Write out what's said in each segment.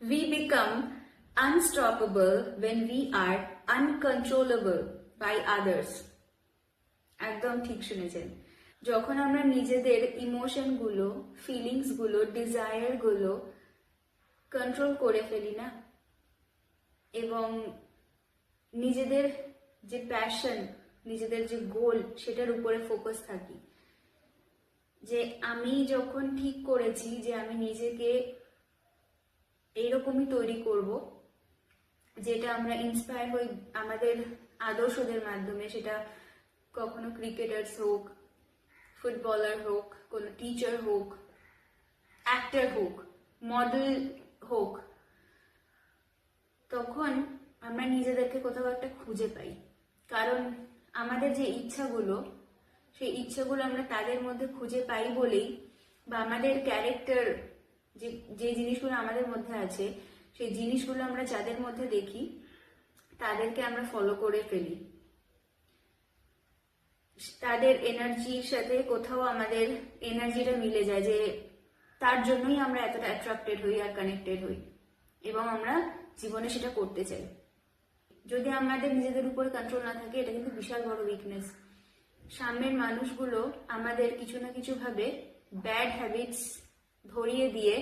We become unstoppable when we are uncontrollable by others. একদম ঠিক শুনেছেন। যখন আমরা নিজেদের ইমোশনগুলো, ফিলিংসগুলো, ডিজায়ারগুলো কন্ট্রোল করে ফেলি না, এবং নিজেদের যে প্যাশন, নিজেদের যে গোল, সেটার উপরে ফোকাস থাকি, যে আমি যখন ঠিক করেছি যে আমি নিজেকে এইরকমই তৈরি করব, যেটা আমরা ইন্সপায়ার হই আমাদের আদর্শদের মাধ্যমে, সেটা কখনো ক্রিকেটার্স হোক, ফুটবলার হোক, কোনো টিচার হোক, অ্যাক্টর হোক, মডেল হোক, তখন আমরা নিজেদেরকে কোথাও একটা খুঁজে পাই। কারণ আমাদের যে ইচ্ছাগুলো, সেই ইচ্ছাগুলো আমরা তাদের মধ্যে খুঁজে পাই বলেই, বা আমাদের ক্যারেক্টার, যে জিনিসগুলো আমাদের মধ্যে আছে, সেই জিনিসগুলো আমরা যাদের মধ্যে দেখি তাদেরকে আমরা ফলো করে ফেলি। তাদের এনার্জির সাথে কোথাও আমাদের এনার্জিটা মিলে যায়, যে তার জন্যই আমরা এতটা অ্যাট্রাক্টেড হই আর কানেক্টেড হই, এবং আমরা জীবনে সেটা করতে চাই। যদি আমাদের নিজেদের উপরে কন্ট্রোল না থাকে, এটা কিন্তু বিশাল বড় উইকনেস। সামনের মানুষগুলো আমাদের কিছু না কিছু ভাবে ব্যাড হ্যাবিটস ধরিয়ে দিয়ে,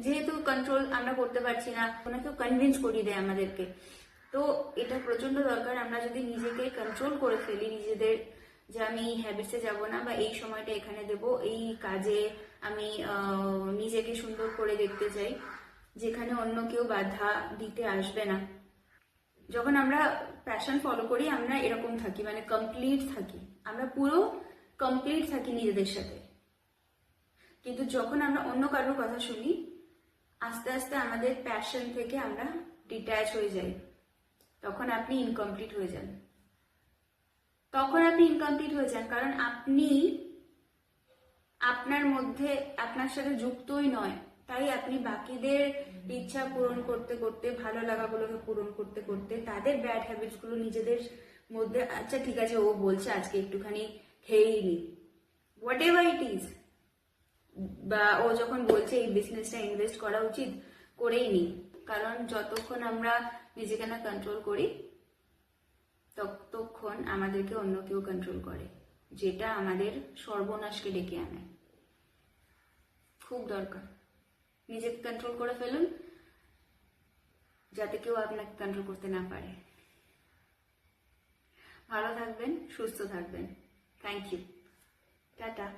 যেহেতু কন্ট্রোল আমরা করতে পারছি না, কোনো কেউ কনভিন্স করিয়ে দেয় আমাদেরকে। তো এটা প্রচন্ড দরকার, আমরা যদি নিজেকে কন্ট্রোল করে ফেলি, নিজেদের যে আমি এই হ্যাবিটসে যাবো না, বা এই সময়টা এখানে দেব, এই কাজে আমি নিজেকে সুন্দর করে দেখতে চাই, যেখানে অন্য কেউ বাধা দিতে আসবে না। যখন আমরা প্যাশন ফলো করি, আমরা এরকম থাকি, মানে কমপ্লিট থাকি, আমরা পুরো কমপ্লিট থাকি নিজেদের সাথে। কিন্তু যখন আমরা অন্য কারোর কথা শুনি, আস্তে আস্তে আমাদের প্যাশন থেকে আমরা ডিট্যাচ হয়ে যাই। তখন আপনি ইনকমপ্লিট হয়ে যান। কারণ আপনি আপনার মধ্যে, আপনার সাথে যুক্তই নয়। তাই আপনি বাকিদের ইচ্ছা পূরণ করতে করতে, ভালো লাগাগুলোকে পূরণ করতে করতে, তাদের ব্যাড হ্যাবিটস গুলো নিজেদের মধ্যে, আচ্ছা ঠিক আছে ও বলছে আজকে একটুখানি খেয়েই নি, হোয়াট এভার ইট ইজ, বা ও যখন বলছে এই বিজনেসটা ইনভেস্ট করা উচিত, করেই নি। কারণ যতক্ষণ আমরা নিজেকে না কন্ট্রোল করি, ততক্ষণ আমাদেরকে অন্য কেউ কন্ট্রোল করে, যেটা আমাদের সর্বনাশকে ডেকে আনে। খুব দরকার নিজেকে কন্ট্রোল করে ফেলুন, যাতে কেউ আপনাকে কন্ট্রোল করতে না পারে। ভালো থাকবেন, সুস্থ থাকবেন। Thank you, tata.